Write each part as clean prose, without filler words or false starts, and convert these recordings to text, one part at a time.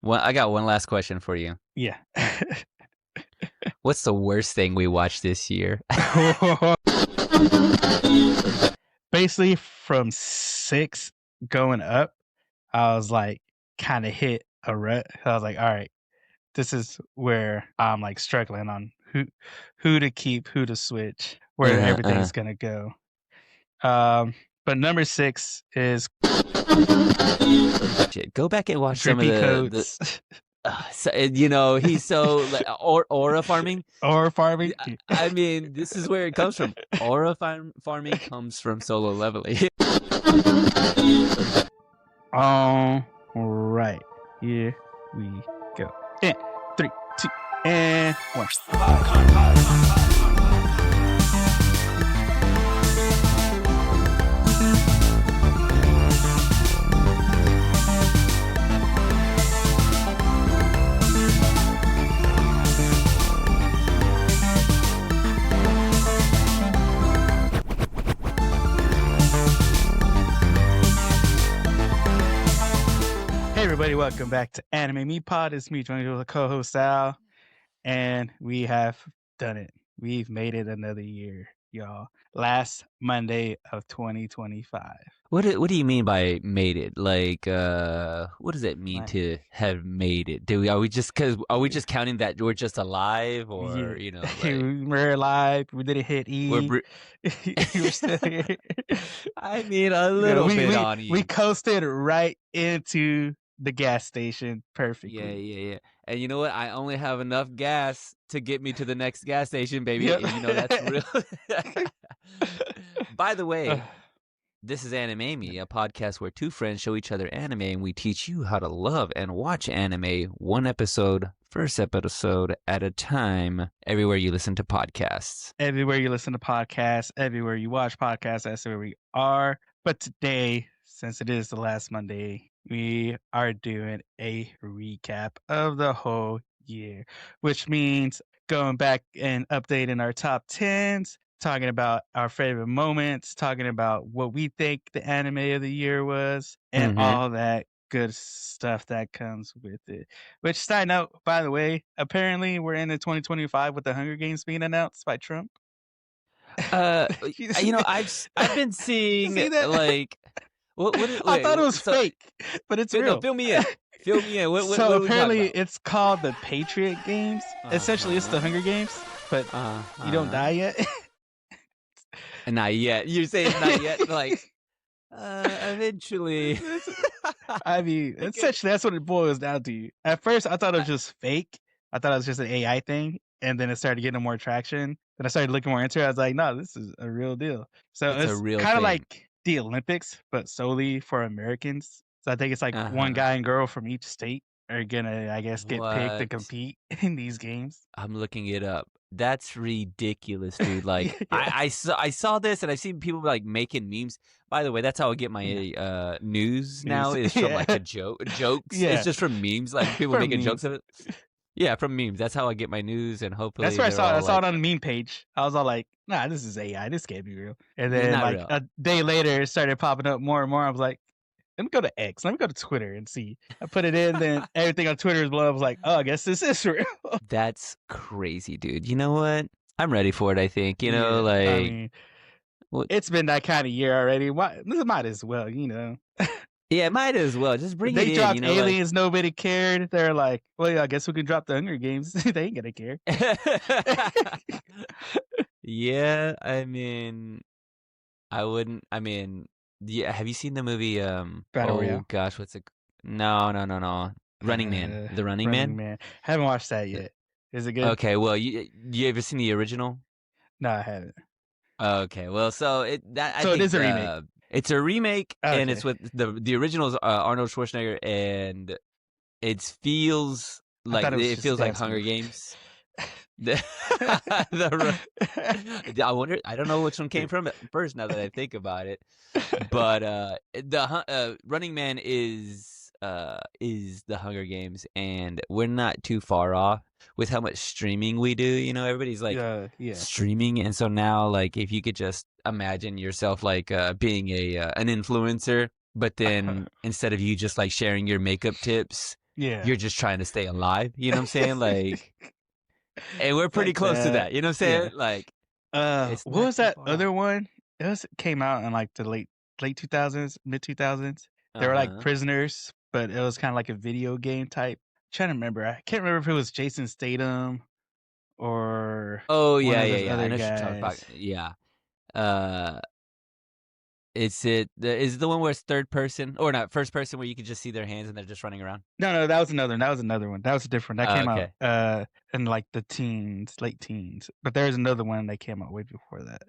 Well, I got one last question for you. Yeah. What's the worst thing we watched this year? Basically, from 6 going up, I was like, kind of hit a rut. I was like, all right, this is where I'm like struggling on who to keep, who to switch, where everything's gonna go. But number 6 is Shit, go back and watch some of Drippy the Coats. he's so like, aura farming. Or farming. I mean, this is where it comes from. Aura farming comes from solo leveling. All right, here we go. And 3, 2, and 1. Hey everybody, welcome back to Anime Me Pod. It's me, joined with the co-host Sal, and we have done it. We've made it another year, y'all. Last Monday of 2025. What do you mean by made it? Like, what does it mean Like- to have made it? Are we just counting that we're just alive, or Yeah. like, We're alive. We didn't hit E. We're still here. I mean, a little bit on E. We coasted right into the gas station perfectly. Yeah. And you know what? I only have enough gas to get me to the next gas station, baby. Yep. And you know that's real. By the way, this is Anime Me, a podcast where two friends show each other anime and we teach you how to love and watch anime first episode at a time, everywhere you listen to podcasts. Everywhere you listen to podcasts, everywhere you watch podcasts, that's where we are. But today, since it is the last Monday, we are doing a recap of the whole year, which means going back and updating our top 10s, talking about our favorite moments, talking about what we think the anime of the year was, and all that good stuff that comes with it. Which, side note, by the way, apparently we're in 2025 with the Hunger Games being announced by Trump. I've been seeing See that? like I thought it was fake, but it's real. No, fill me in. What So are we apparently talking about? it's called the Patriot Games. Essentially, it's the Hunger Games, but you don't die yet. Not yet. You say it's not yet, like eventually. I mean, essentially, that's what it boils down to. At first, I thought it was just fake. I thought it was just an AI thing, and then it started getting more traction. Then I started looking more into it. I was like, no, this is a real deal. So It's a it's real kind of thing. like the Olympics, but solely for Americans. So I think it's like one guy and girl from each state are gonna, I guess, get picked to What? compete in these games. I'm looking it up. That's ridiculous, dude. Like Yeah. I saw this and I've seen people like making memes. By the way, that's how I get my news now is from like a jokes. Yeah. It's just from memes, like people From making memes. jokes of it. Yeah, from memes. That's how I get my news, and hopefully That's where I they're saw it. I all, saw like, it on the meme page. I was all like, nah, this is AI. This can't be real. And It's then not like real. a day later, it started popping up more and more. I was like, let me go to X. Let me go to Twitter and see. I put it in, then everything on Twitter is blown up. I was like, oh, I guess this is real. That's crazy, dude. You know what? I'm ready for it, I think. You know, Yeah, like I mean, what- it's been that kind of year already. Might as well, you know. yeah, might as well. Just bring They it dropped in, you know, Aliens, nobody cared. They're like, well, yeah, I guess we can drop the Hunger Games. They ain't gonna care. like... Yeah, I mean, yeah, have you seen the movie Battle oh Royale. gosh, what's it? No. Running Man. The Running Man? Haven't watched that yet. Is it good? Okay, well, you ever seen the original? No, I haven't. Okay, well, so I So think it is a remake. It's a remake, and it's Okay. with the original is Arnold Schwarzenegger, and it feels like thought it was it just feels like dance Hunger moves. Games. I wonder. I don't know which one came from it first. Now that I think about it, but the Running Man is the Hunger Games, and we're not too far off with how much streaming we do. You know, everybody's like yeah. streaming, and so now, like, if you could just imagine yourself like being an influencer, but then instead of you just like sharing your makeup tips, Yeah. you're just trying to stay alive. You know what I'm saying? Like, and we're pretty like close to that. that. You know what I'm saying? Yeah. Like, it's What not was too that far other off. one? Came out in like the late 2000s, mid 2000s. They were like Uh-huh. prisoners, but it was kind of like a video game type. Trying to remember. I can't remember if it was Jason Statham or Oh one yeah, of yeah, those yeah. I other know what you're talking about. guys. Yeah. Uh, is it the one where it's third person or not first person where you can just see their hands and they're just running around? No, that was another one. That was another one. That was a different. That Oh, came out okay. in like the teens, late teens. But there's another one that came out way before that.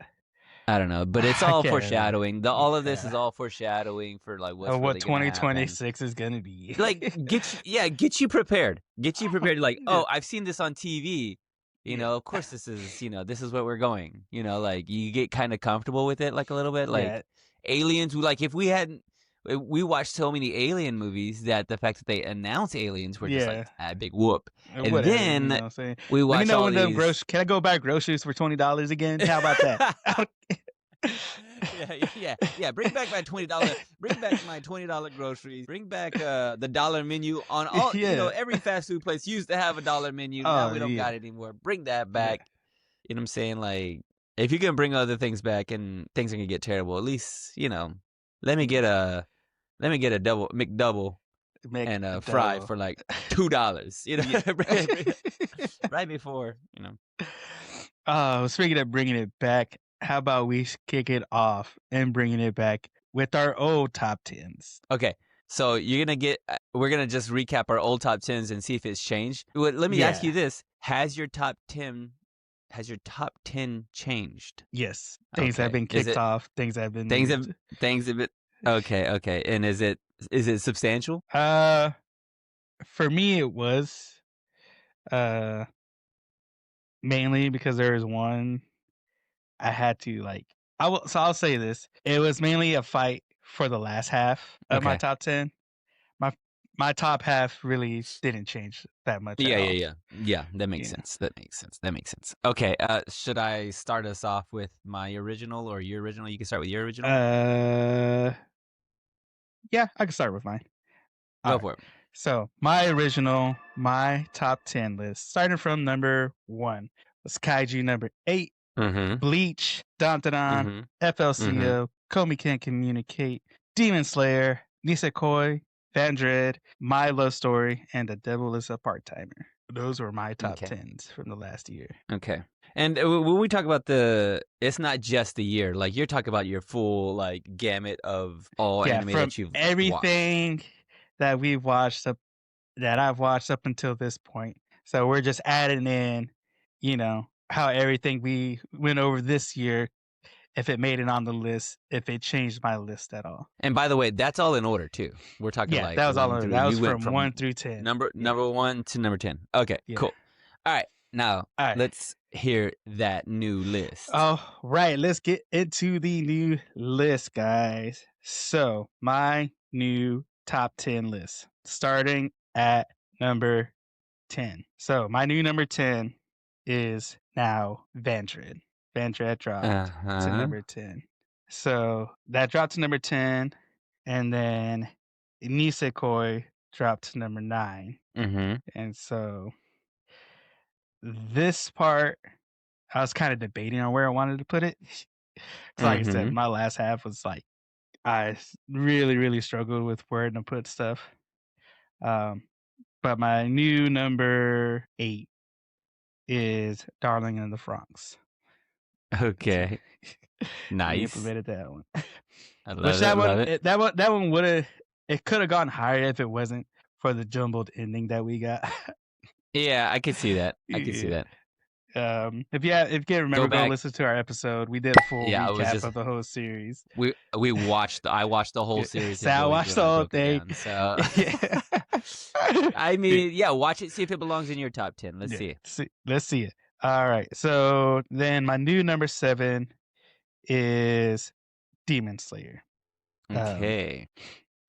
I don't know, but it's I all can't remember. foreshadowing. All of this Yeah. is all foreshadowing for like what's What really gonna happen. 2026 is gonna be. Like get you prepared. Get you prepared. Like, Yeah. oh, I've seen this on TV. Yeah. Of course this is this is what we're going. Like you get kind of comfortable with it, like a little bit. Like Yeah. aliens. Like if we hadn't, we watched so many alien movies that the fact that they announce aliens were just like a big whoop. And Whatever. You then know what I'm saying? we Let me watch know all when these. Can I go buy groceries for $20 again? How about that? Yeah. Bring back my $20. Bring back my $20 groceries. Bring back the dollar menu on all. Yeah. Every fast food place used to have a dollar menu. Now we don't got it anymore. Bring that back. You know what I'm saying? Like, if you can bring other things back and things are gonna get terrible, at least let me get a double McDouble and a fry for like $2. Right before Speaking of bringing it back, how about we kick it off and bringing it back with our old top 10s? Okay, so we're gonna just recap our old top 10s and see if it's changed. Let me ask you this: Has your top 10 changed? Yes, things have been kicked off. Things have been things have been okay. And is it substantial? For me, it was mainly because there was one I had to I'll say this. It was mainly a fight for the last half of my top 10. My top half really didn't change that much. Yeah. That makes sense. That makes sense. Okay. Should I start us off with my original or your original? You can start with your original. Yeah, I can start with mine. Go for it. So my top 10 list, starting from number 1, was Kaiju number 8, Bleach, Dandadan, FLCL, Komi Can't Communicate, Demon Slayer, Nisekoi, Vandred, My Love Story, and The Devil is a Part-Timer. Those were my top 10s from the last year. Okay. And when we talk about it's not just the year. Like you're talking about your full gamut of all anime that you've everything watched. That we've watched that I've watched up until this point. So we're just adding in, how everything we went over this year, if it made it on the list, if it changed my list at all. And by the way, that's all in order too. We're talking that was all in order. That was from 1 through 10. Number 1 to number 10. Okay, cool. All right, now let's hear that new list. All right, let's get into the new list, guys. So my new top 10 list, starting at number 10. So my new number 10 is now Vandred. Vandred dropped to number 10. So that dropped to number 10, and then Nisekoi dropped to number 9. And so this part, I was kind of debating on where I wanted to put it. Like I said, my last half was I really, really struggled with where to put stuff. But my new number 8 is Darling in the Franxx. Okay. Nice. We implemented that one. I love it. That one would have, it could have gone higher if it wasn't for the jumbled ending that we got. Yeah, I could see that. If you can't remember, go listen to our episode. We did a full recap of the whole series. I watched the whole series. So I watched the whole thing. So I mean, watch it. See if it belongs in your top 10. Let's see it. Let's see it. All right. So then my new number 7 is Demon Slayer. Okay.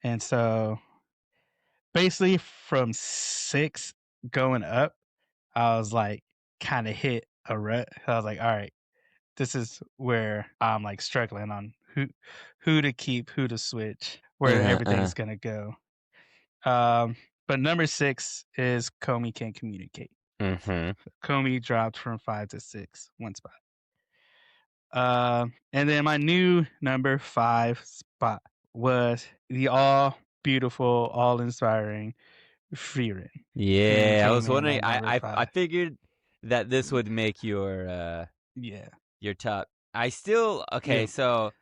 And so basically from 6 going up, I was kind of hit a rut. I was like, all right, this is where I'm struggling on who to keep, who to switch. where everything's gonna go. But number 6 is Comey Can't Communicate. Comey dropped from 5 to 6, one spot. And then my new number 5 spot was the all beautiful, all inspiring Frieren. Yeah, I came was in wondering. at number I 5. figured that this would make your Yeah. top. I still okay. Yeah. So,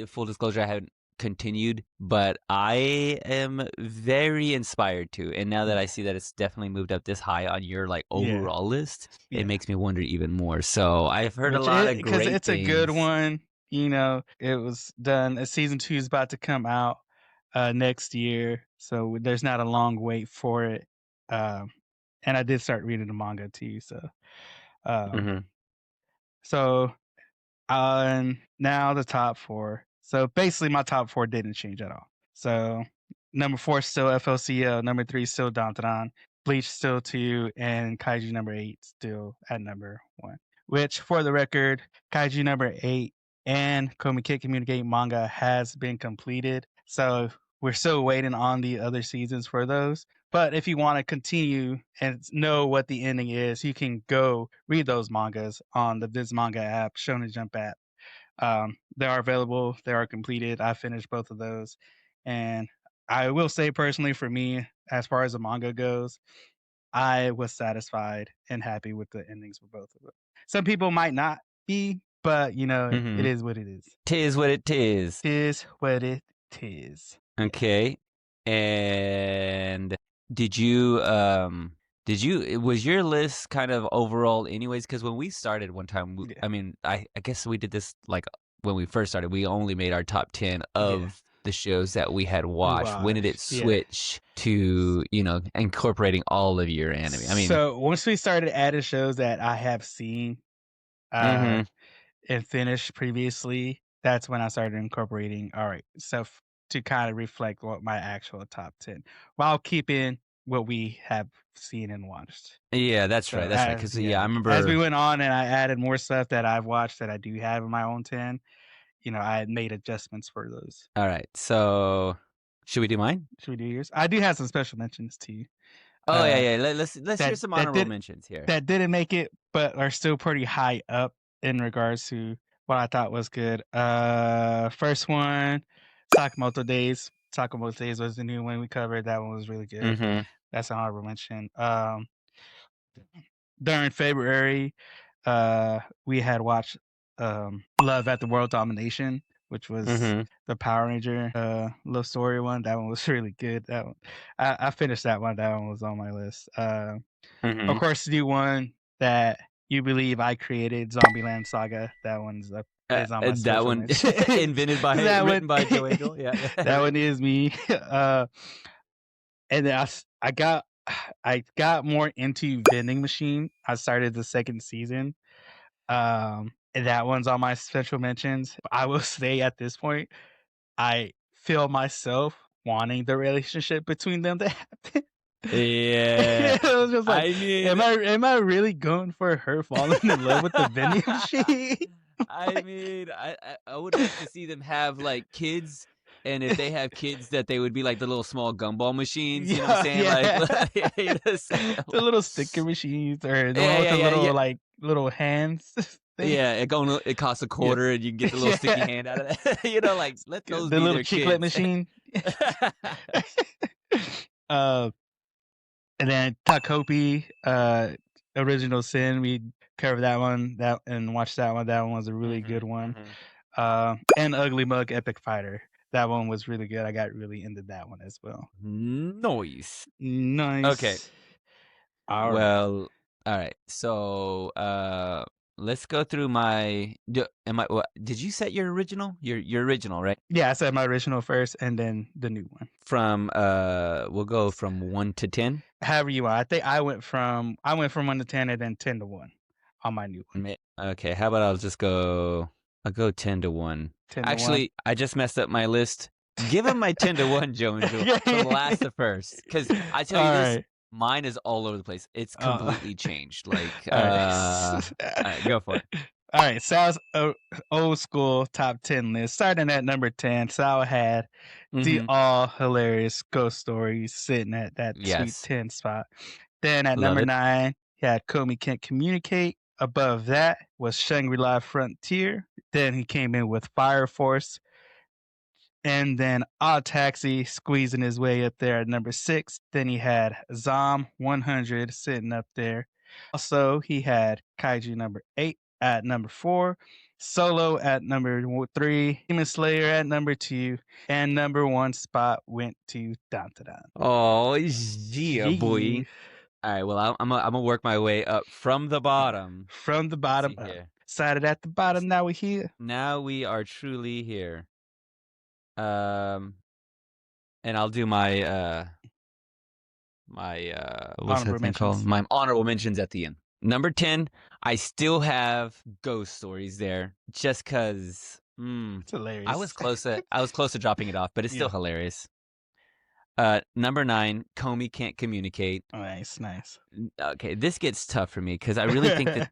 full disclosure, I haven't continued, but I am very inspired to. And now that I see that it's definitely moved up this high on your like Yeah. overall list, Yeah. it makes me wonder even more. So I've heard a Which lot it- of because great it's things. a good one. You know, it was done. Season 2 is about to come out next year, so there's not a long wait for it. And I did start reading the manga too. So, Mhm. so now the top 4. So basically, my top 4 didn't change at all. So number 4 is still FLCL. Number 3 is still Dantaran. Bleach still 2, and Kaiju number 8 still at number 1. Which, for the record, Kaiju number 8 and Komi Can't Communicate manga has been completed. So we're still waiting on the other seasons for those. But if you want to continue and know what the ending is, you can go read those mangas on the Viz Manga app, Shonen Jump app. They are available. They are completed. I finished both of those. And I will say personally, for me, as far as the manga goes, I was satisfied and happy with the endings for both of them. Some people might not be, but you know, it is what it is. Tis what it is. Tis what it is. Okay. And did you was your list kind of overall anyways? Because when we started one time, Yeah. I mean, I guess we did this like when we first started, we only made our top 10 of the shows that we had watched. When did it switch to, you know, incorporating all of your anime? I mean, so once we started adding shows that I have seen and finished previously, that's when I started incorporating stuff to kind of reflect what my actual top 10 while keeping what we have seen and watched. Yeah, that's right. That's right. Because I remember as we went on and I added more stuff that I've watched that I do have in my own 10. You know, I had made adjustments for those. All right. So, should we do mine? Should we do yours? I do have some special mentions too. Oh yeah. Let's hear some honorable mentions here. That didn't make it, but are still pretty high up in regards to what I thought was good. First one, Sakamoto Days. Sakamoto Days was the new one we covered. That one was really good. That's an honorable mention. During February, we had watched Love at the World Domination, which was the Power Ranger love story one. That one was really good. That one, I finished that one. That one was on my list. Of course, the one that you believe I created, Zombieland Saga. That one's up. Is on my that one invented by written by Joe Angel. Yeah, that one is me. And then I got more into Vending Machine. I started the second season. And that one's on my special mentions. I will say at this point, I feel myself wanting the relationship between them to happen. Yeah. It was just like, I mean, am I really going for her falling in love with the vending machine? I mean, I would like to see them have like kids. And if they have kids, that they would be like the little small gumball machines, you know what I'm saying? Like the little sticker machines, or the one with the little like little hands. Yeah, it costs a quarter, and you can get the little sticky hand out of that. You know, like let those the be little their chiclet kids. machine. And then Takopi, Original Sin, we covered that one, and watched that one. That one was a really good one. And Ugly Mug Epic Fighter. That one was really good. I got really into that one as well. Nice. Okay. All right. So, let's go through my. Did you set your original? Your original, right? Yeah, I set my original first, and then the new one. From we'll go from 1 to 10. However you want. I think I went from 1 to 10, and then 10 to 1 on my new one. Okay, how about I'll go 10 to 1. 10 Actually, to 1. I just messed up my list. Give him my 10 to 1, Joe Angel, from last to first, because I tell you this. Mine is all over the place. It's completely changed. Like, all right, go for it. All right, Sal's old school top 10 list. Starting at number 10, Sal had the Mhm. all hilarious Ghost Story sitting at that sweet Yes. 10 spot. Then at Love number it. 9, he had Comey Can't Communicate. Above that was Shangri-La Frontier. Then he came in with Fire Force. And then Odd Taxi squeezing his way up there at number 6. Then he had Zom 100 sitting up there. Also, he had Kaiju number 8 at number 4. Solo at number 3. Demon Slayer at number 2. And number 1 spot went to Dantadan. Oh, yeah, boy. All right, well, I'm gonna work my way up from the bottom. From the bottom up. Started at the bottom, now we're here. Now we are truly here. And I'll do my what's that thing called? My honorable mentions at the end. Number 10, I still have Ghost Stories there, just cause it's hilarious. I was close to dropping it off, but it's still hilarious. Number 9, Comey Can't Communicate. Oh, nice. Okay, this gets tough for me because I really think that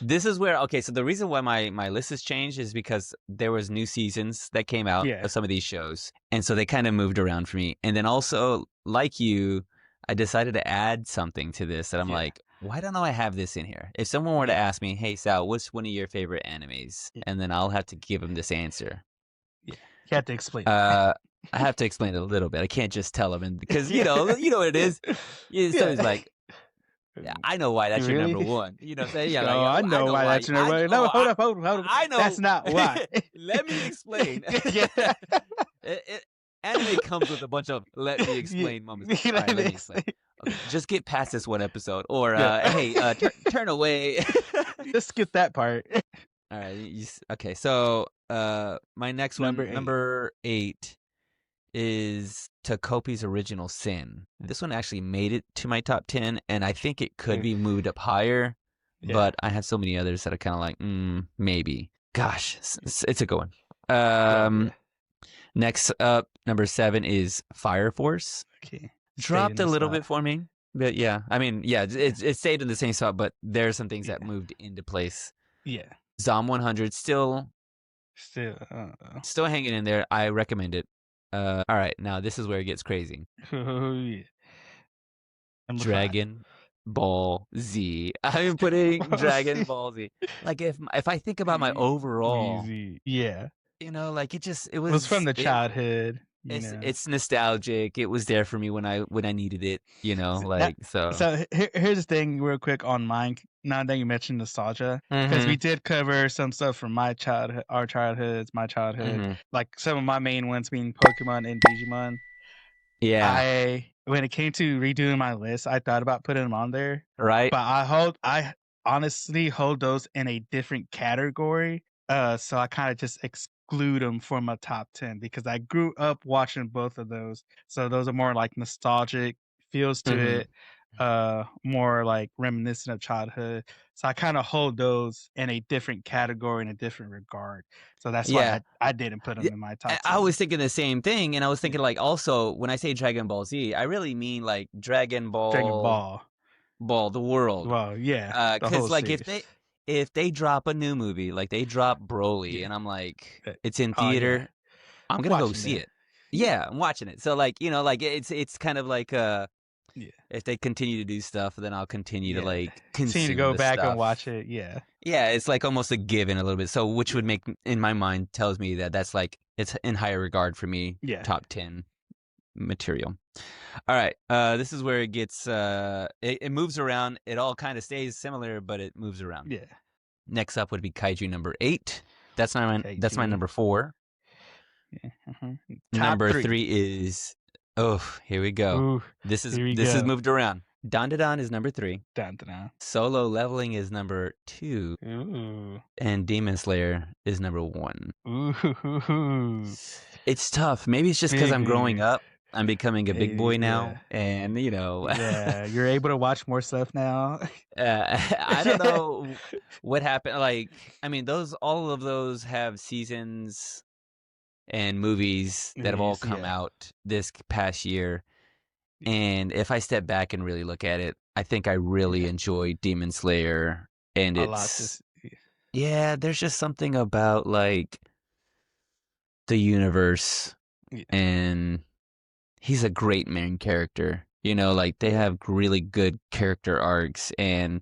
this is where, okay, so the reason why my list has changed is because there was new seasons that came out of some of these shows, and so they kind of moved around for me. And then also, like you, I decided to add something to this that I'm like, why don't I have this in here? If someone were to ask me, hey, Sal, what's one of your favorite animes? And then I'll have to give them this answer. Yeah, you have to explain I have to explain it a little bit. I can't just tell them, and because you know what it is. Somebody's like, I know why that's your number one. You know what I'm saying? Yeah, I know why that's your number one. No, hold up. I know that's not why. Let me explain. Anime comes with a bunch of let me explain moments. All right, let me explain. Okay, just get past this one episode, or hey, turn away. Just skip that part. All right. Okay. So, my next one, number 8, is Takopi's Original Sin. This one actually made it to my top 10, and I think it could be moved up higher, but I have so many others that are kind of like, maybe. Gosh, it's a good one. Next up, number 7 is Fire Force. Okay. Dropped a little bit for me, but it stayed in the same spot, but there are some things that moved into place. Yeah. Zom 100 still hanging in there. I recommend it. All right, now this is where it gets crazy. Oh yeah. Dragon Ball Z. I'm putting Dragon Ball Z. Like if I think about my overall, you know, like it was from the childhood. It's nostalgic. It was there for me when I needed it. You know, like so. So here's the thing, real quick on mine. Now that you mentioned nostalgia, because we did cover some stuff from my childhood, our childhoods, my childhood. Like some of my main ones being Pokemon and Digimon. Yeah. When it came to redoing my list, I thought about putting them on there. Right. But I honestly hold those in a different category. So I kind of just exclude them from my top 10 because I grew up watching both of those. So those are more like nostalgic feels to it, more like reminiscent of childhood. So I kind of hold those in a different category, in a different regard. So that's why I didn't put them in my top 10. I was thinking the same thing, and I was thinking like also when I say Dragon Ball Z, I really mean like Dragon Ball, the world. Well, yeah, because like if they drop a new movie, like they drop Broly, and I'm like, it's in theater, I'm gonna go see it. Yeah, I'm watching it. So like, you know, like it's kind of like if they continue to do stuff, then I'll continue to like continue to go back and watch it. Yeah, it's like almost a given a little bit. So which would make in my mind tells me that that's like it's in higher regard for me. Yeah, top 10 material. All right, this is where it gets it moves around. It all kind of stays similar, but it moves around. Yeah. Next up would be Kaiju number 8. That's my number 4. Yeah. Number 3 is here we go. Ooh, this is moved around. Dandadan is number 3. Dandadan. Solo Leveling is number 2. Ooh. And Demon Slayer is number 1. Ooh. It's tough. Maybe it's just because I'm growing up. I'm becoming a big boy now, and you know, you're able to watch more stuff now. I don't know what happened. Like, I mean, all of those have seasons and movies that have all come out this past year. And if I step back and really look at it, I think I really enjoyed Demon Slayer, and yeah, there's just something about like the universe, Yeah. and he's a great main character. Like they Yeah. have really good character arcs, and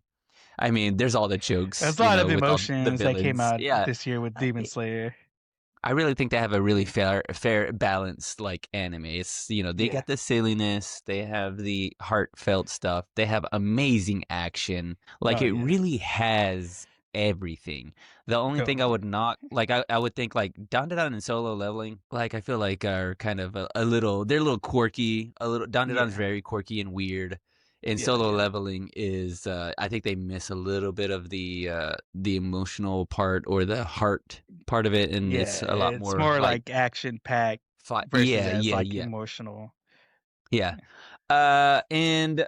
I mean, there's all the jokes, There's a lot of with all the emotions that came villains. out Yeah, this year with I, Demon Slayer. I really think they have a really Yeah. fair, balanced like anime. It's they Yeah. got the silliness, they have the heartfelt stuff, they have amazing action. Like Oh it yeah. really has everything. The only Oh thing I yeah. would not like, I would think like Down to Down and Solo Leveling, like I feel like are kind of a little, they're a little quirky. A little Down to Down is Yeah. very quirky and weird. And Yeah. Solo Yeah. Leveling is, I think they miss a little bit of the emotional part or the heart part of it, and Yeah. it's a lot It's more more like like action packed versus yeah, as yeah, like yeah, emotional. yeah. And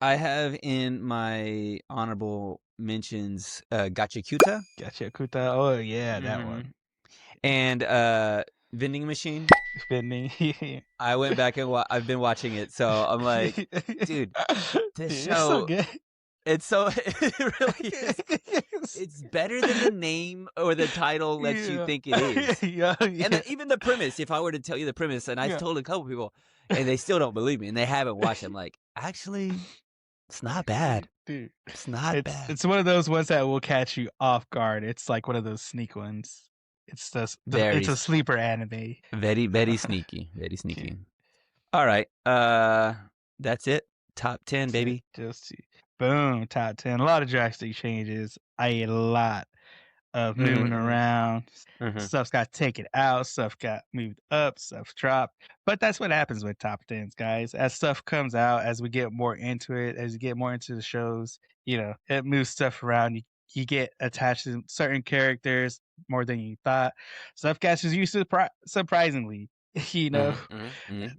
I have in my honorable mentions Gachakuta. Gotcha, Kuta. Oh yeah, that Hmm. one. And Vending Machine. Spending. I went back and I've been watching it, so I'm like, dude, Dude, this it's so show, good. it's so it really is. It's better than the name or the title lets you Yeah. think it is. Yeah, And yeah. even the premise, if I were to tell you the premise, and I've Yeah. told a couple people, and they still don't believe me, and they haven't watched it, I'm like, actually, it's not bad. Dude, It's not bad. it's one of those ones that will catch you off guard. It's like one of those sneak ones. It's Very, it's a sleeper anime. very, very sneaky. Very sneaky. All right. That's it. Top 10, baby. Just boom, top 10. A lot of drastic changes. A lot of moving around. Stuff's got taken out. Stuff got moved up. Stuff dropped. But that's what happens with top 10s, guys. As stuff comes out, as we get more into it, as you get more into the shows, it moves stuff around. You get attached to certain characters more than you thought. Stuff catches you surprisingly.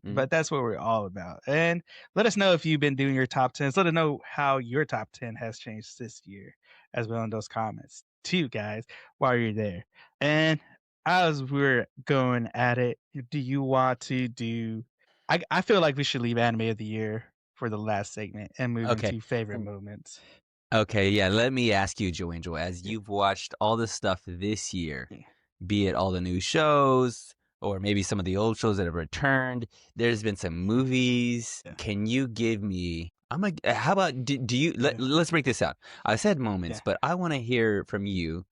But that's what we're all about. And let us know if you've been doing your top 10s. Let us know how your top 10 has changed this year as well in those comments too, guys, while you're there. And as we're going at it, do you want to do I feel like we should leave anime of the year for the last segment and move Okay. into favorite moments. Okay, yeah. Let me ask you, Joe Angel, as you've watched all the stuff this year, be it all the new shows or maybe some of the old shows that have returned, there's been some movies. Yeah. Can you give me? How about do you? Let's break this out. I said moments, but I want to hear from you.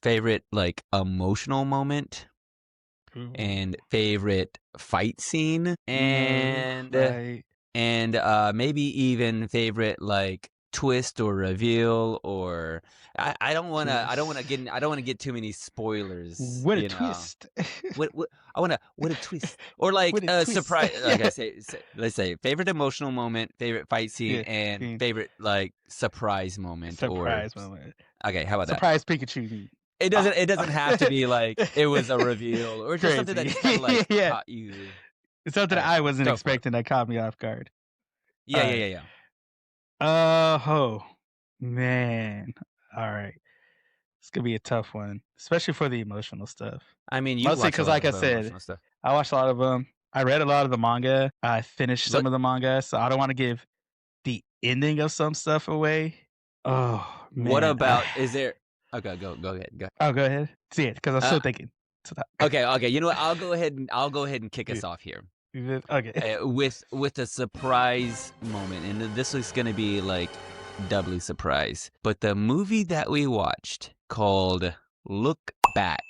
Favorite like emotional moment and favorite fight scene and maybe even favorite like twist or reveal, or I don't want to get too many spoilers. What a twist. what what a twist, or like a surprise. Like I say, let's say favorite emotional moment, favorite fight scene, and favorite like surprise moment. Moment. Okay, how about surprise Pikachu? It doesn't have to be like it was a reveal or just something that just kind of like caught you. It's something that I wasn't expecting that caught me off guard. Yeah. Oh man. All right. It's gonna be a tough one, especially for the emotional stuff. I mean, mostly because, like I said, I watched a lot of them. I read a lot of the manga. I finished some of the manga, so I don't want to give the ending of some stuff away. Oh man. What about? Is there? Okay, go ahead. Go. Oh, go ahead. See it, because I'm still thinking. Okay. You know what? I'll go ahead and kick us off here. Okay. With a surprise moment, and this is going to be like doubly surprise. But the movie that we watched called Look Back.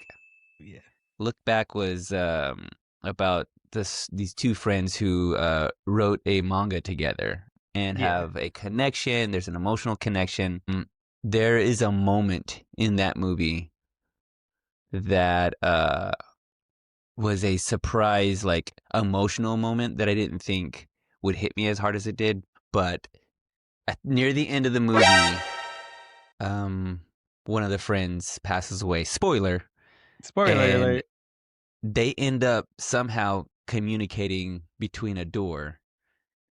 Yeah. Look Back was about these two friends who wrote a manga together and have a connection. There's an emotional connection. There is a moment in that movie that was a surprise, like emotional moment that I didn't think would hit me as hard as it did. But near the end of the movie, one of the friends passes away. Spoiler alert. They end up somehow communicating between a door.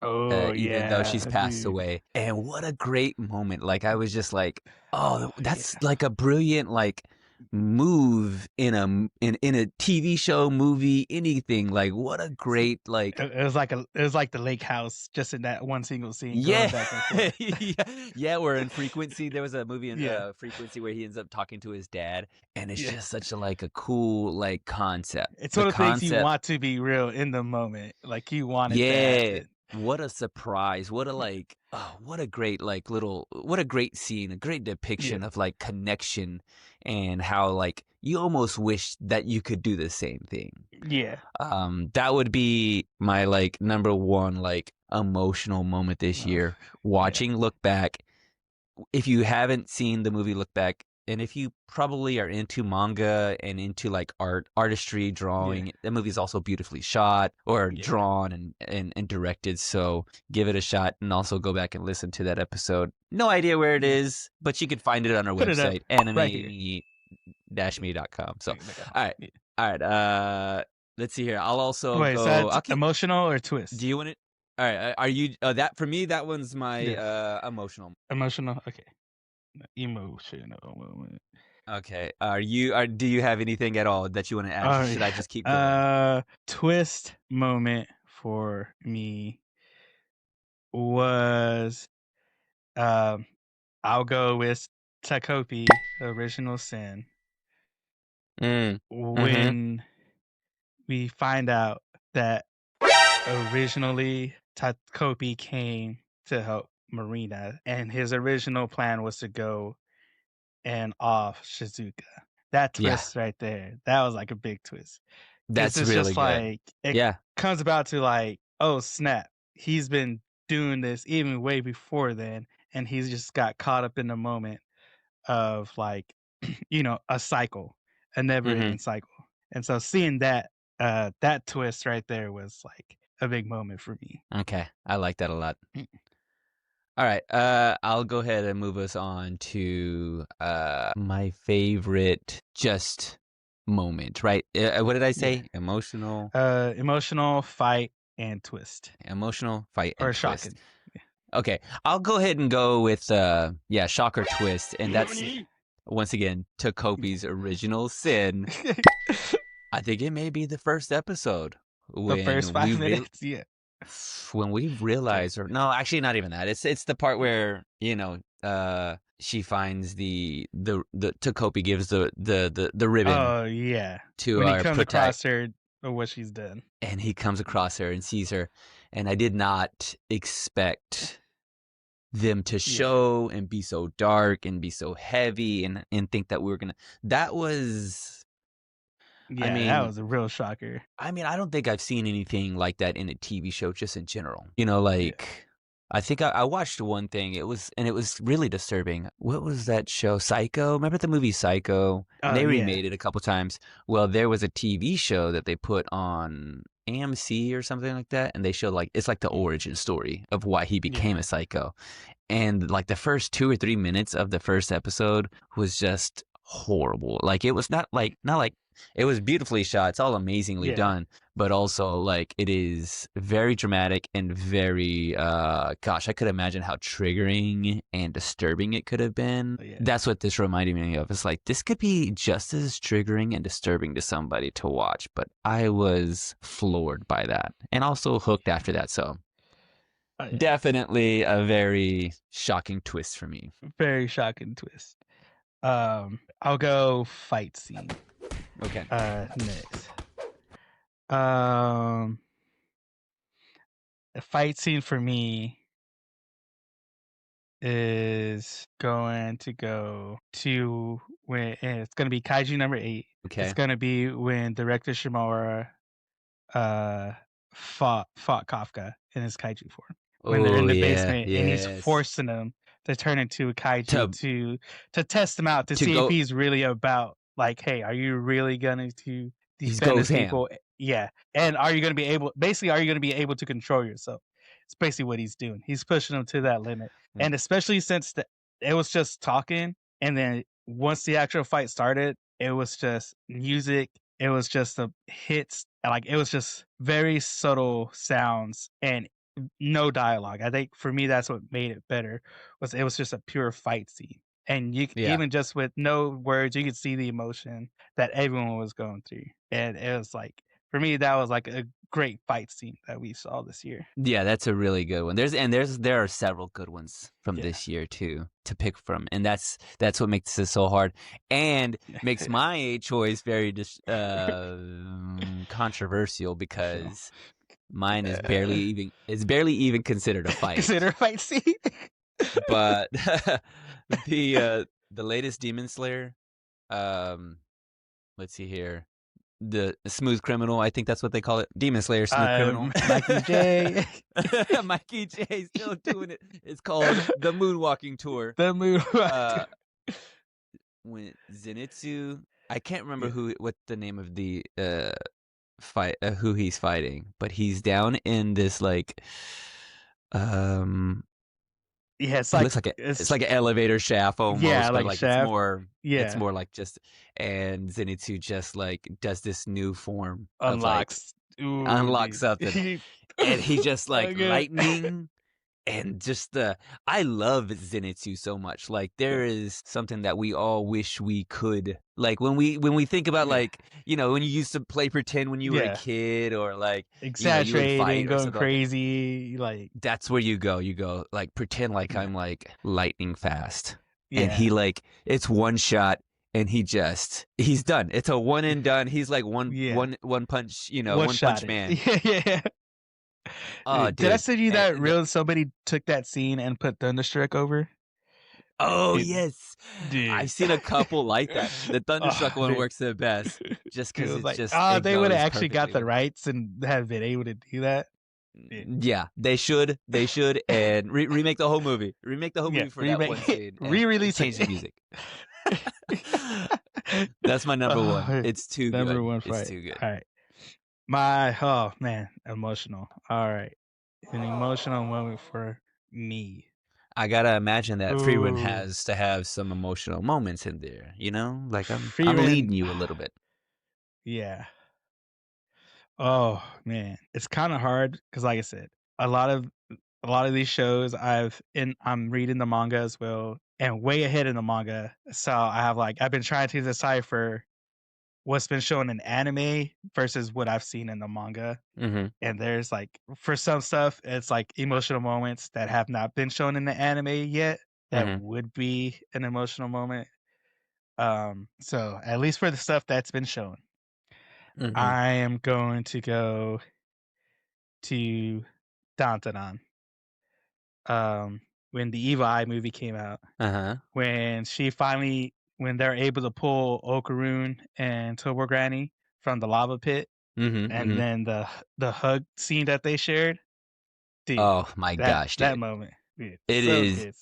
Even though she's passed away. And what a great moment. Like I was just like, oh, that's like a brilliant like move in a TV show, movie, anything. Like, what a great It was like the lake house just in that one single scene yeah. going back and forth. Yeah, we're in Frequency. There was a movie in Yeah. Frequency where he ends up talking to his dad, and it's Yeah. just such a cool concept. It's The one of the things you concept, want to be real in the moment. Like you want it to yeah. happen. What a surprise! What a what a great what a great scene, a great depiction of connection, and how you almost wish that you could do the same thing. Yeah. That would be my number one emotional moment this year. Watching Look Back. If you haven't seen the movie Look Back, and if you probably are into manga and into artistry, drawing, the movie's also beautifully shot or drawn and directed. So give it a shot, and also go back and listen to that episode. No idea where it is, but you can find it on our website, anime-me.com. So, all right. Let's see here. I'll also Wait, go. is that emotional or twist? Do you want it? All right. Are you that for me? That one's my emotional. Emotional. Okay. Emotional moment. Okay. Do you have anything at all that you want to add? Should I just keep going? Twist moment for me was I'll go with Takopi, Original Sin. When we find out that originally Takopi came to help Marina, and his original plan was to go and off Shizuka. That twist right there, that was like a big twist. That's it's really just good. It comes about to oh snap, he's been doing this even way before then, and he's just got caught up in the moment of a cycle, a never-ending cycle. And so seeing that that twist right there was like a big moment for me. Okay, I like that a lot. All right, I'll go ahead and move us on to my favorite just moment, right? What did I say? Emotional? Emotional, fight, and twist. Emotional, fight, and or twist. shocking. Okay, I'll go ahead and go with shocker twist, and that's once again Takopi's Original Sin. I think it may be the first episode. The first 5 minutes, when we realize, or no, actually not even that. It's the part where she finds the Takopi gives the ribbon. Oh yeah. To when our he comes across her or what she's done, and he comes across her and sees her, and I did not expect them to show and be so dark and be so heavy and think that we were gonna. That was. I mean, that was a real shocker. I mean, I don't think I've seen anything like that in a TV show, just in general. I think I watched one thing. It was really disturbing. What was that show? Psycho? Remember the movie Psycho? They remade it a couple times. Well, there was a TV show that they put on AMC or something like that, and they showed it's like the origin story of why he became a psycho. And the first 2 or 3 minutes of the first episode was just horrible. It was not like it was beautifully shot. It's all amazingly done, but also it is very dramatic and very gosh, I could imagine how triggering and disturbing it could have been. That's what this reminded me of. It's this could be just as triggering and disturbing to somebody to watch, but I was floored by that and also hooked after that. So definitely a very shocking twist for me. Very shocking twist. I'll go fight scene. Okay. Next. A fight scene for me is going to go to when it's going to be Kaiju number 8. Okay. It's going to be when Director Shimura fought Kafka in his Kaiju form. When they're in the basement and he's forcing them to turn into a Kaiju to test him out to see if he's really about hey, are you really going to defend these people? Yeah. And are you going to be able to control yourself? It's basically what he's doing. He's pushing them to that limit. And especially since it was just talking, and then once the actual fight started, it was just music. It was just the hits. It was just very subtle sounds and no dialogue. I think for me, that's what made it better. It was just a pure fight scene. and Yeah. even just with no words, you could see the emotion that everyone was going through, and it was like for me that was like a great fight scene that we saw this year. Yeah, that's a really good one. There are several good ones from Yeah. this year too to pick from, and that's what makes this so hard, and makes my choice very controversial because mine is barely even considered a fight. Consider a fight scene. But the latest Demon Slayer, let's see here. The Smooth Criminal, I think that's what they call it. Demon Slayer Smooth Criminal. Mikey J. Mikey J still doing it. It's called the Moonwalking Tour. The moon. When Zenitsu, I can't remember what the name of the fight who he's fighting, but he's down in this like Yeah, it's it like looks like it's like an elevator shaft almost. Yeah, but like it's shaft. more Yeah. it's more like just, and Zenitsu just like does this new form unlocks of, like, unlocks something, and he just like Okay. lightning. And just I love Zenitsu so much. Like there is something that we all wish we could. Like when we think about like, you know, when you used to play pretend when you were a kid, or like exaggerating, you would fight or going something crazy, like that's where you go. You go like pretend like I'm like lightning fast, yeah. and he like it's one shot. And he's done. It's a one and done. He's like one punch, you know, one punch man. Yeah. Oh, dude, dude. Did I send you that reel? Somebody took that scene and put Thunderstruck over. Oh, Dude. yes. Dude. I've seen a couple like that. The Thunderstruck one works the best. Just because it's like, just. they would have actually got the perfectly. rights and have been able to do that. Yeah, they should. They should. And remake the whole movie. Remake the whole movie for that one scene. Re-release change the music. That's my number one. It's too good. Number one fight. It's too good. All right. Oh man, emotional. All right. An emotional moment for me. I gotta imagine that Frieren has to have some emotional moments in there, you know? Like I'm leading you a little bit. Yeah. Oh man, it's kind of hard because, like I said, a lot of these shows I'm reading the manga as well, and way ahead in the manga. So I've been trying to decipher what's been shown in anime versus what I've seen in the manga. Mm-hmm. And there's like, for some stuff, it's like emotional moments that have not been shown in the anime yet that would be an emotional moment. So at least for the stuff that's been shown, I am going to go to Dantanan. When the Evil Eye movie came out, when they're able to pull Okarun and Tobogranny from the lava pit, and then the hug scene that they shared. Dude, oh my gosh, dude. That moment. Dude, it so is. Good.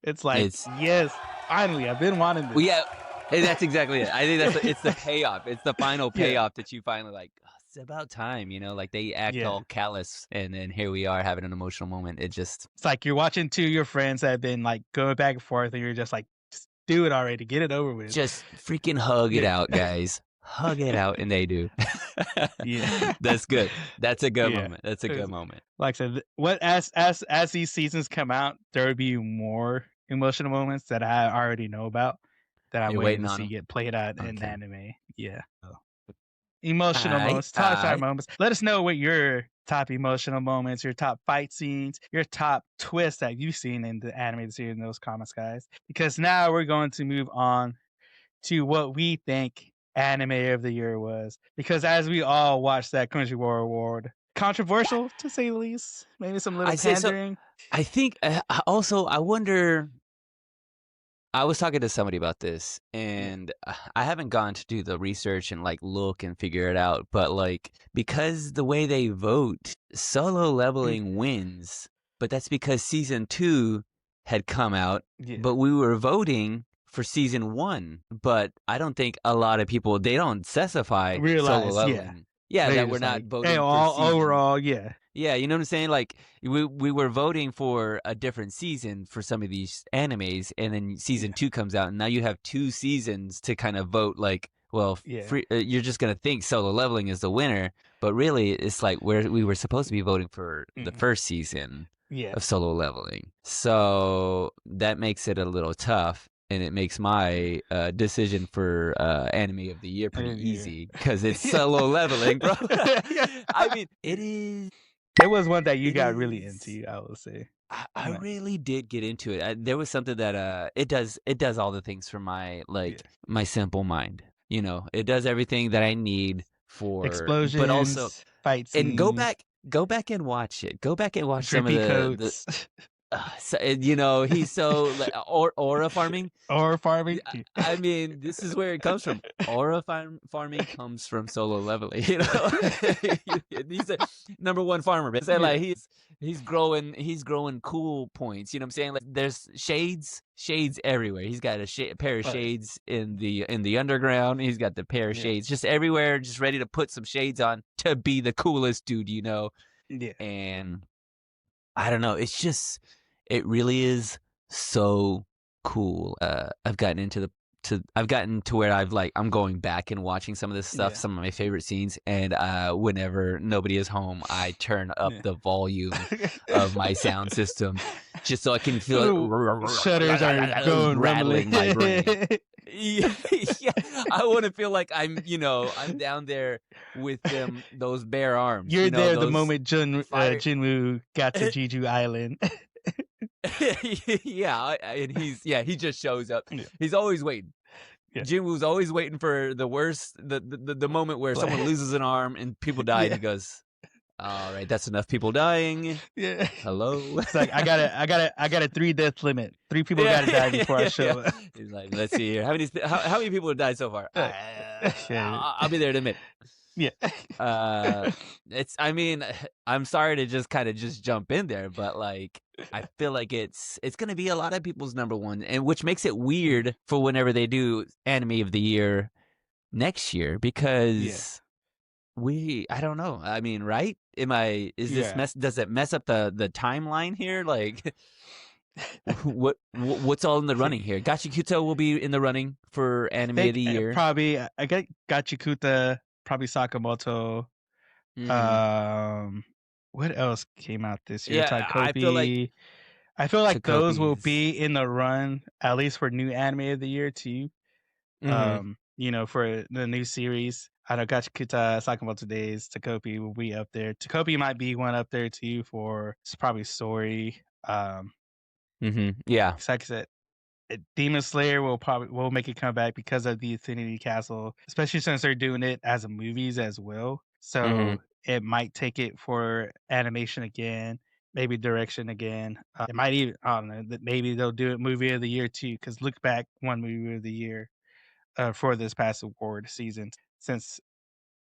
It's like, yes, finally, I've been wanting this. Well, yeah, that's exactly it. I think it's the payoff. It's the final payoff that you finally like, oh, it's about time, you know, like they act all callous, and then here we are having an emotional moment. It's like you're watching two of your friends that have been like going back and forth, and you're just like, just do it already, get it over with. Just freaking hug it out, guys. Hug it out, and they do. Yeah, that's good. That's a good moment. That's a good moment. Like I said, as these seasons come out, there will be more emotional moments that I already know about that I'm waiting to see get played out in anime. Yeah. Emotional moments, top moments. Let us know what your top emotional moments, your top fight scenes, your top twists that you've seen in the anime this year in those comments, guys. Because now we're going to move on to what we think anime of the year was. Because as we all watched that Crunchyroll award, controversial to say the least, maybe some little pandering. So. I think also, I wonder. I was talking to somebody about this, and I haven't gone to do the research and like look and figure it out, but like because the way they vote, Solo Leveling wins, but that's because season 2 had come out, but we were voting for season 1, but I don't think a lot of people, they don't specify Solo Leveling. Yeah, that we're not voting for overall, yeah. Yeah, you know what I'm saying? Like, we were voting for a different season for some of these animes, and then season 2 comes out, and now you have 2 seasons to kind of vote, like, well, you're just going to think Solo Leveling is the winner, but really, it's like we were supposed to be voting for the first season of Solo Leveling. So that makes it a little tough. and it makes my decision for anime of the year pretty Yeah. easy because it's Solo Leveling, bro. I mean, it is. It was one that you It got really is. into, I would say. I Like, really did get into it. There was something that it does all the things for my yeah. my simple mind. It does everything that I need for, but also, Explosions, fight and scenes, go back and watch it. Go back and watch some of drippy the coats, he's so aura farming. or farming. I mean, this is where it comes from. Aura farming comes from Solo Leveling. He's a number one farmer. But Yeah. like he's growing cool points. You know what I'm saying? Like there's shades everywhere. He's got a pair of Right. shades in the underground. He's got the pair of Yeah. shades just everywhere, just ready to put some shades on to be the coolest dude. Yeah. And I don't know. It's just, it really is so cool. I've gotten to where I'm going back and watching some of this stuff, Yeah. some of my favorite scenes, and whenever nobody is home, I turn up Yeah. the volume of my sound system just so I can feel it Shutters are going rattling my brain. rumbling. Yeah, I want to feel like I'm down there with those bare arms. You're there the those moment fire- Jinwoo got to Jeju Island. Yeah, and he just shows up. Yeah. He's always waiting. Yeah. Jinwoo's always waiting for the worst, the moment where someone loses an arm and people die, and he goes, "All right, that's enough people dying. Yeah. Hello." It's like I got a 3 death limit. 3 people gotta die before I show up. He's like, "Let's see here. How many people have died so far? I'll be there in a minute." Yeah. I mean, I'm sorry to just kind of jump in there, but like I feel like it's gonna be a lot of people's number one, and which makes it weird for whenever they do anime of the year next year, because I don't know. I mean, right? Does it mess up the timeline here? Like what's all in the running here? Gachikuta will be in the running for anime of the year. Probably I got Gachikuta, probably Sakamoto. What else came out this year? Yeah, Taikopi. I feel like those will Taikopi's- be in the run, at least for new anime of the year too. For the new series. I know Gachikuta, Sakamoto Days, Taikopi will be up there. Taikopi might be one up there too for probably story. Yeah. Like I said, Demon Slayer will make a comeback because of the Infinity Castle, especially since they're doing it as a movies as well. So it might take it for animation again, maybe direction again. It might even, I don't know, maybe they'll do it movie of the year too. Because Look Back won movie of the year for this past award season. Since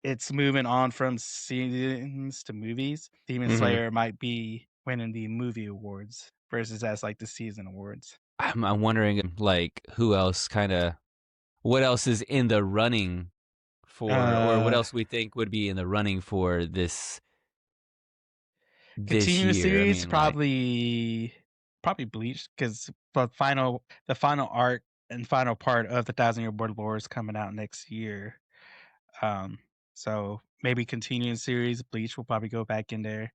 it's moving on from seasons to movies, Demon Slayer might be winning the movie awards versus as like the season awards. I'm wondering, like, what else is in the running for, or what else we think would be in the running for this continuous year? series, probably Bleach, because the final arc and final part of the 1,000-Year Blood War is coming out next year. So maybe continuing series, Bleach will probably go back in there.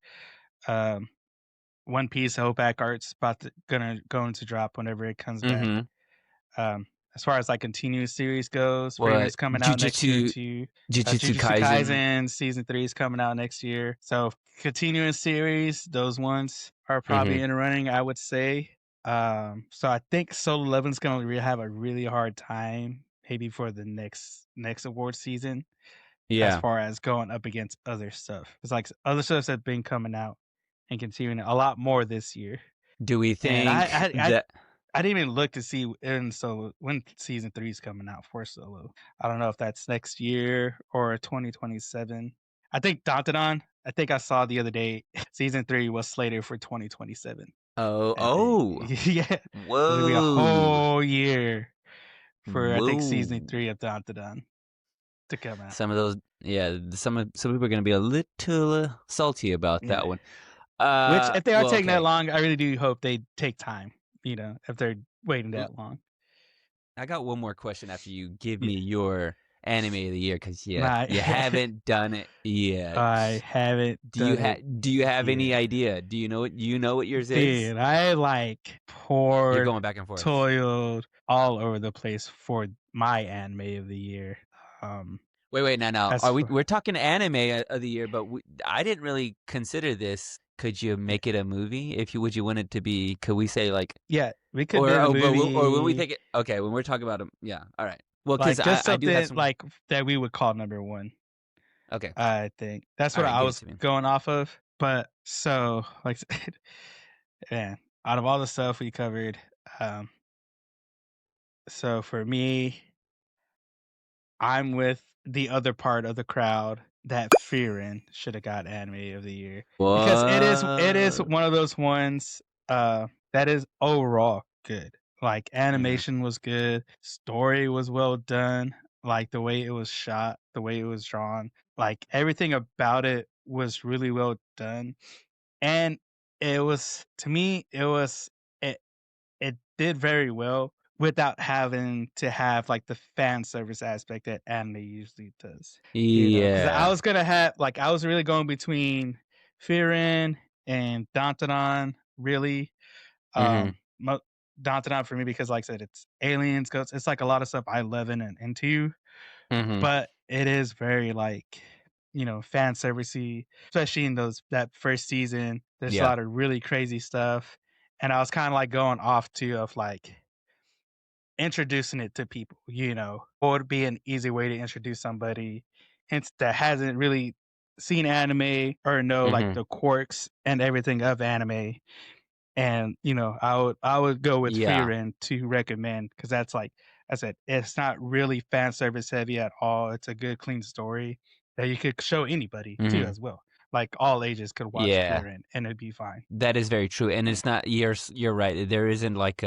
One Piece Hopeback Art's gonna drop whenever it comes back. As far as like continuous series goes, Freiren's coming out next year too. Jujutsu Kaisen season 3 is coming out next year. So continuous series, those ones are probably in the running, I would say. So I think Solo Leveling's gonna have a really hard time, maybe for the next award season. Yeah. As far as going up against other stuff, it's like other stuff that's been coming out and continuing a lot more this year. Do we think I didn't even look to see when season 3 is coming out for Solo. I don't know if that's next year or 2027. I think Dandadan, I think I saw the other day, season 3 was slated for 2027. Oh. Yeah. Whoa. It'll be a whole year for I think season 3 of Dandadan to come out. Some of those, some people are going to be a little salty about that one. Which, if they are taking that long, I really do hope they take time. If they're waiting that long. I got one more question after you give me your anime of the year because Not you haven't done it yet. I haven't Do you done it. do you have any yet. idea? Do you know what yours is? Dude, I You're poured, going back and forth. toiled all over the place for my anime of the year. Wait, now. As We're talking anime of the year, but I didn't really consider this. Could you make it a movie? Would you want it to be? Could we say like? Yeah, we could do a movie. Or when we think it, okay, when we're talking about them, yeah, all right. Well, because like just I do have something some. like that we would call number one. Okay, I think that's All what right, I give it was to me. going off of. But so like, man, out of all the stuff we covered, so for me, I'm with the other part of the crowd that Fearin should have got anime of the year because it is What? one of those ones that is overall good. Like animation was good, story was well done, like the way it was shot, the way it was drawn, like everything about it was really well done. And it was, to me, it did very well without having to have like the fan service aspect that anime usually does. Because I Yeah. was gonna have I was really going between Fearin and Dantanon, really. Mhm. Dantanon for me because like I said, it's aliens, ghosts, it's like a lot of stuff I love and into, Mhm. but it is very fan servicey, especially in that first season. There's a Yeah. lot of really crazy stuff. And I was kind of like going off too of like introducing it to people, what would be an easy way to introduce somebody that hasn't really seen anime or know like Mhm. the quirks and everything of anime. And I would go with Yeah. Fearin to recommend because that's like I said, it's not really fan service heavy at all. It's a good, clean story that you could show anybody too Mhm. as well. Like all ages could watch Yeah. Fearin and it'd be fine. That is very true, and it's not. You're right. There isn't like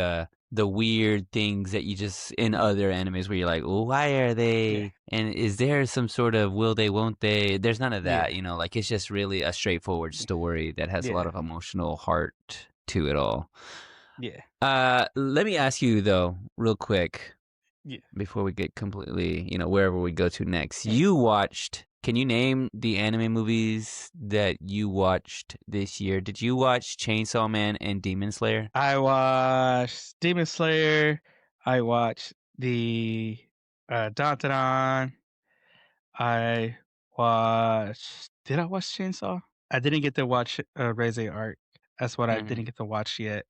the weird things that you just in other animes where you're like, well, why are Yeah, they? And is there some sort of will they, won't they? There's none of yeah, that. Like it's just really a straightforward story that has a lot yeah, of emotional heart to it all. yeah, Let me ask you though, real quick, yeah. before we get completely, wherever we go to next. Can you name the anime movies that you watched this year? Did you watch Chainsaw Man and Demon Slayer? I watched Demon Slayer. I watched the Dantanon. I watched. Did I watch Chainsaw? I didn't get to watch Raise Arc. That's what I Mm-hmm. didn't get to watch yet.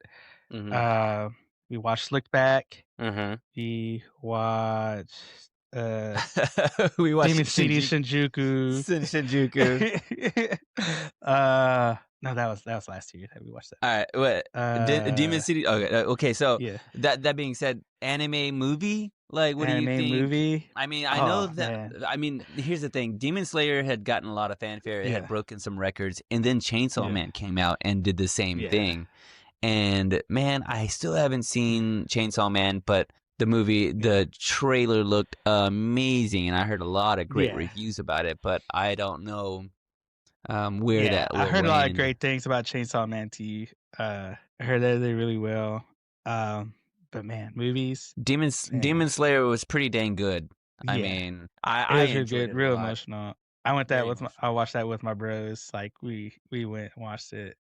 Mm-hmm. Uh, we watched Look Back. Mm-hmm. We watched We watched Demon City Shinjuku. Shinjuku. No, that was last year that we watched that. All right, what? Demon City. Okay, okay. So Yeah, that being said, anime movie. Like, what do you anime think? movie. I mean, I know Oh that. man, I mean, here's the thing: Demon Slayer had gotten a lot of fanfare. It had yeah, broken some records, and then Chainsaw yeah, Man came out and did the same yeah. thing. And man, I still haven't seen Chainsaw Man, but the trailer looked amazing, and I heard a lot of great Yeah. reviews about it. But I don't know where Yeah, that I will heard a lot of land. great things about Chainsaw Man too. I heard that they did really well. But man, movies, man. Demon Slayer was pretty dang good. I Yeah, mean, it I was really enjoyed good, it a real lot. emotional. I went Very I emotional. watched that with my bros. Like we went and watched it.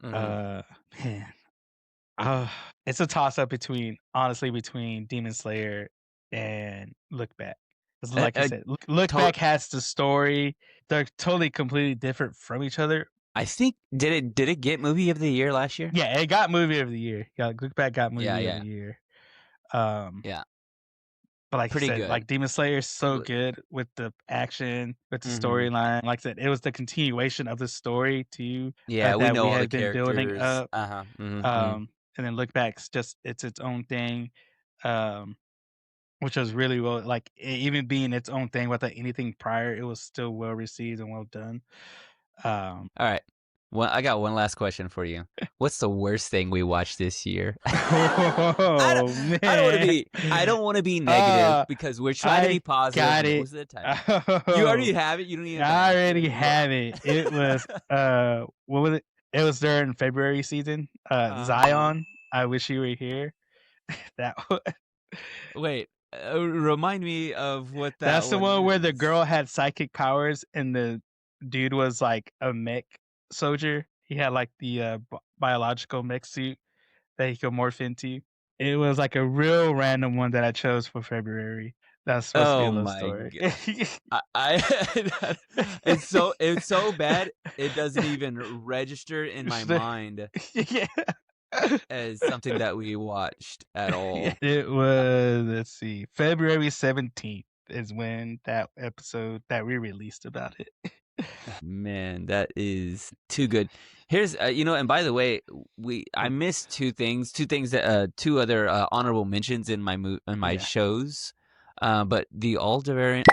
Mhm. Man, uh, it's a toss up honestly between Demon Slayer and Look Back. 'Cause Uh, like you uh, said, Look to- Back has the story. They're totally completely different from each other. I think did it get movie of the year last year? Yeah, it got movie of the year. Yeah, Look Back got movie Yeah, of the year. Um, yeah. but like you Pretty said, good. like Demon Slayer is so Compl- good with the action, with the Mhm. storyline. Like I said, it was the continuation of the story too Yeah, we that know we all the had been building characters. up. Uh-huh. Mhm. And then Look Back's it's its own thing. Um, which was really well, like even being its own thing without anything prior, it was still well received and well done. All right. Well, I got one last question for you. What's the worst thing we watched this year? Oh man, I don't want to be negative Uh, because we're trying to be I positive. got it. Most of the time. You already have it. You don't even. I already have it. It was what was it? It was during February season. Uh-huh. Zion. I wish you were here. That was, Wait. Remind me of what that That's the one where the is. girl had psychic powers and the dude was like a mech soldier. He had like the biological mech suit that he could morph into. It was like a real random one that I chose for February. That's supposed to be a Oh love my story. god! It's so bad. It doesn't even register in my mind Yeah. as something that we watched at all. It was, let's see, February 17th is when that episode that we released about it. Man, that is too good. Here's and by the way, I missed two things that two other honorable mentions in my Yeah. shows. But the all devouring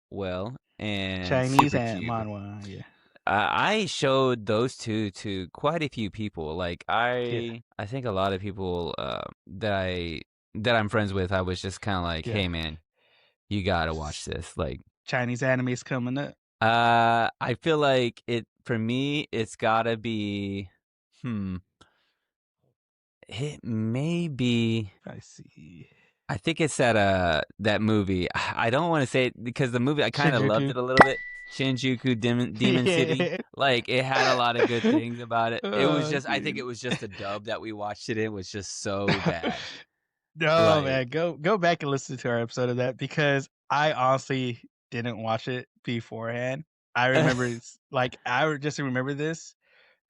well and Chinese Super and Cube. manhwa, yeah. I showed those two to quite a few people. Like I think a lot of people that I'm friends with, I was just kind of like, hey man, you gotta watch this. Like Chinese anime is coming up. I feel like for me, it's gotta be it may be. I see. I think it's that movie. I don't want to say it because the movie I kind of loved Shinjuku. it a little bit. Shinjuku Demon City. Like it had a lot of good things about it. It was just I think it was just the dub that we watched it in was just so bad. No, man, go back and listen to our episode of that because I honestly didn't watch it beforehand. I remember I just remember this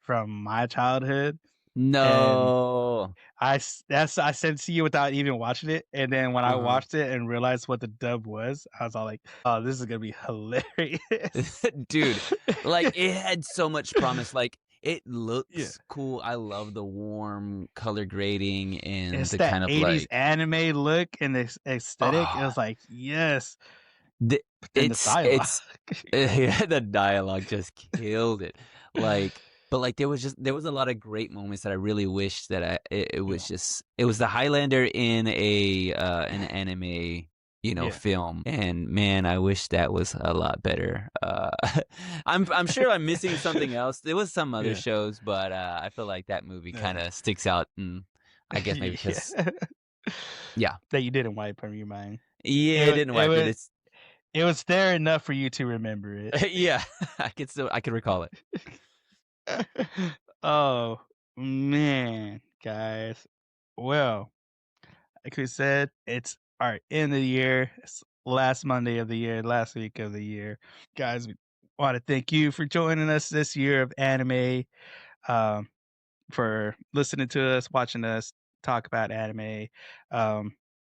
from my childhood. No. I sent to you without even watching it, and then when I watched it and realized what the dub was, I was all like, "Oh, this is gonna be hilarious, dude!" Like it had so much promise. Like it looks cool. I love the warm color grading and it's the that kind of 80s like anime look and the aesthetic. It was like, yes, it's the dialogue just killed it. Like. But like there was a lot of great moments that I really wish that it was the Highlander in an anime film, and man, I wish that was a lot better. I'm sure I'm missing something else. There was some other shows, but I feel like that movie kind of sticks out, and I guess maybe because that you didn't wipe from your mind. Yeah, it didn't wipe it. It was there enough for you to remember it. Yeah, I could recall it. Oh man, guys. Well, like we said, it's our end of the year. It's last Monday of the year, last week of the year. Guys, we want to thank you for joining us this year of anime, for listening to us, watching us talk about anime.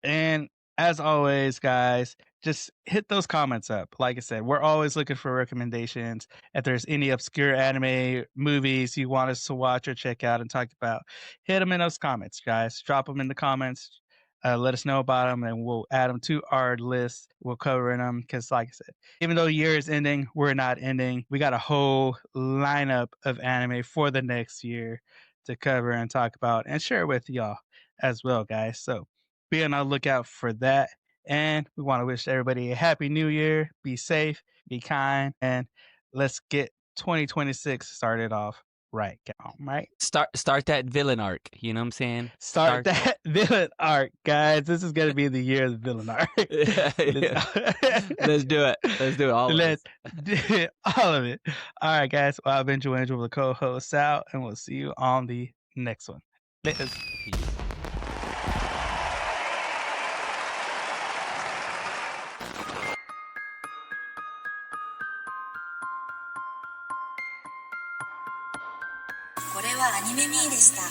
And as always, guys, just hit those comments up. Like I said, we're always looking for recommendations. If there's any obscure anime movies you want us to watch or check out and talk about, hit them in those comments, guys. Drop them in the comments. Let us know about them, and we'll add them to our list. We'll cover them because, like I said, even though the year is ending, we're not ending. We got a whole lineup of anime for the next year to cover and talk about and share with y'all as well, guys. So be on the lookout for that. And we want to wish everybody a happy new year. Be safe, be kind, and let's get 2026 started off right. Right? Start that villain arc. You know what I'm saying? Start that villain arc, guys. This is going to be the year of the villain arc. Let's do it. Let's do it all. Let's do it, all of it. All right, guys. Well, I've been Joanne with the co-host Sal, and we'll see you on the next one. Peace. これはアニメミーでした。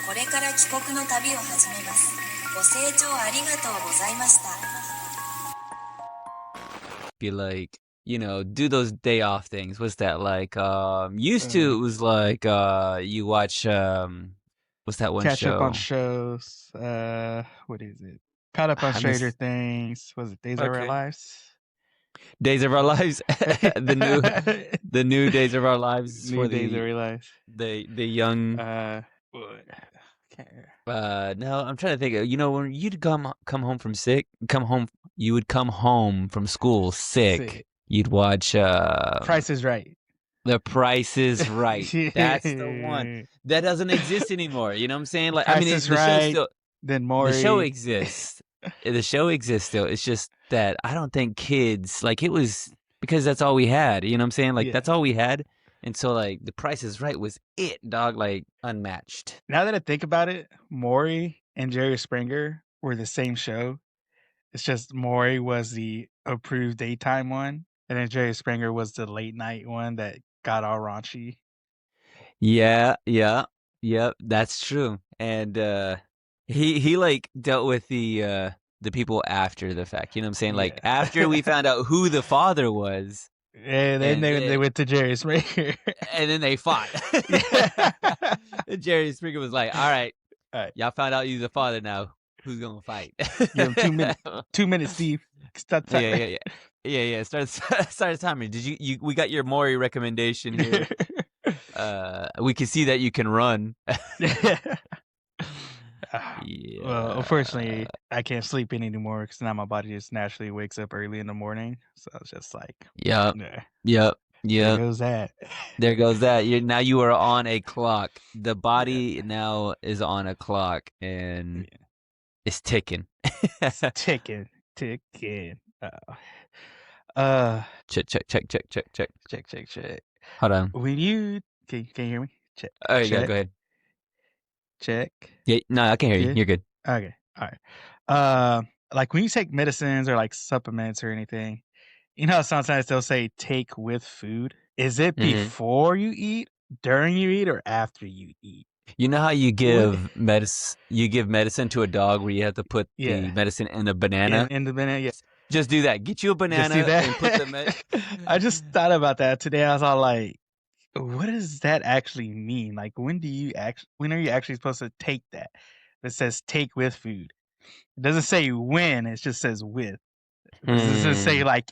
これから帰国の旅を始めます。ご清聴ありがとうございました。Be like, do those day off things. What's that like? Used to it was like you watch what's that one catch show? Catch up on shows. What is it? Caught up on Stranger Things. Was it Days of Our Lives? Days of Our Lives. the new Days of Our Lives. New Days of Our Lives. The young. No, I'm trying to think. When you'd come home from you would come home from school sick. You'd watch. Price is Right. The Price is Right. That's the one that doesn't exist anymore. You know what I'm saying? Like, Price is Right. Then Maury. The show exists. The show exists still. It's just that I don't think kids like it was because that's all we had. You know what I'm saying? Like Yeah. that's all we had. And so like The Price is Right was it, dog, like unmatched. Now that I think about it, Maury and Jerry Springer were the same show. It's just Maury was the approved daytime one, and then Jerry Springer was the late night one that got all raunchy. Yeah, that's true. And he like dealt with the people after the fact. You know what I'm saying? Like Yeah. after we found out who the father was, And then they went to Jerry Springer. and then they fought. And Jerry Springer was like, "All right, y'all found out you're the father now. Who's gonna fight?" Give him 2 minutes. 2 minutes, Steve. Stop time. Yeah. Start the timer. Did you? We got your Maury recommendation here. We can see that you can run. Yeah. Well, unfortunately, I can't sleep in anymore because now my body just naturally wakes up early in the morning. So it's just like, Yep. there Yep. goes that. There goes that. Now you are on a clock. The body now is on a clock and it's ticking. Ticking. Check. Check. Hold on. When you can you hear me? Check. Oh, yeah, Check. go ahead. Check. Yeah, no, I can hear you. Yeah. You're good. Okay. All right. Like when you take medicines or like supplements or anything, you know, sometimes they'll say take with food. Is it before you eat, during you eat, or after you eat? You know how you give medicine? You give medicine to a dog where you have to put the medicine in a banana. In the banana, yes. Just do that. Get you a banana and put the I just thought about that today. I was all like, what does that actually mean? Like, when are you actually supposed to take that? It says take with food. It doesn't say when, it just says with. It doesn't say like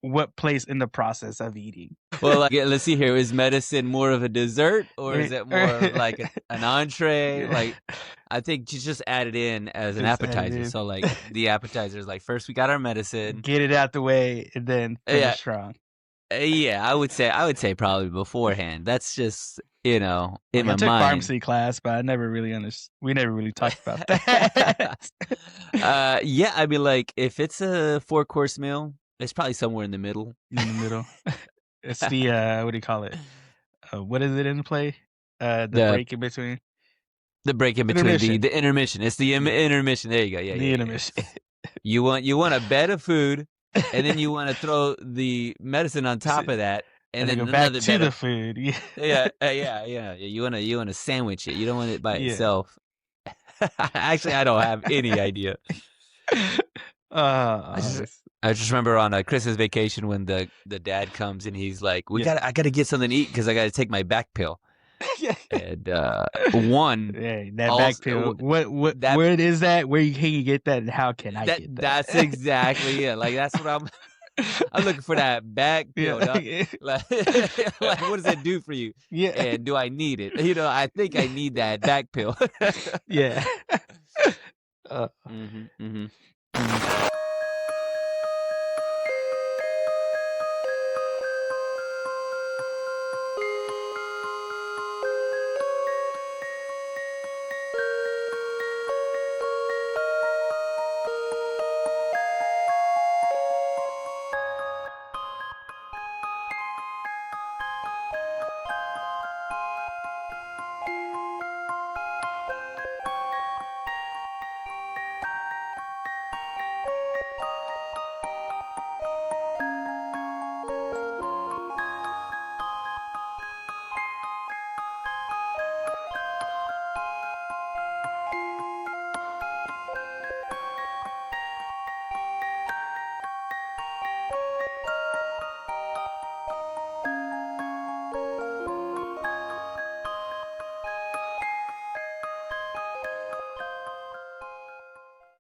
what place in the process of eating. Well, like, let's see here. Is medicine more of a dessert or is it more of like an entree? Like, I think you just add it in as an appetizer. So like the appetizer is like, first we got our medicine. Get it out the way and then finish strong. Yeah, I would say probably beforehand. That's just, in my mind. I took pharmacy class, but I never really we never really talked about that. Yeah, I mean, like, if it's a 4-course meal, it's probably somewhere in the middle. In the middle. It's the, what do you call it? What is it in play? The break in between? The break in between, the intermission. It's the intermission. There you go. Yeah, the intermission. You want a bed of food, and then you want to throw the medicine on top of that, and then go back to the food. Yeah. You want to sandwich it. You don't want it by itself. Actually, I don't have any idea. I just remember on a Christmas vacation when the dad comes and he's like, I gotta get something to eat because I gotta take my back pill. And that back pill. Where is that? Where can you get that? And how can I get that? That's exactly it. Like that's what I'm looking for, that back pill. Like, what does that do for you? Yeah. And do I need it? I think I need that back pill. Yeah.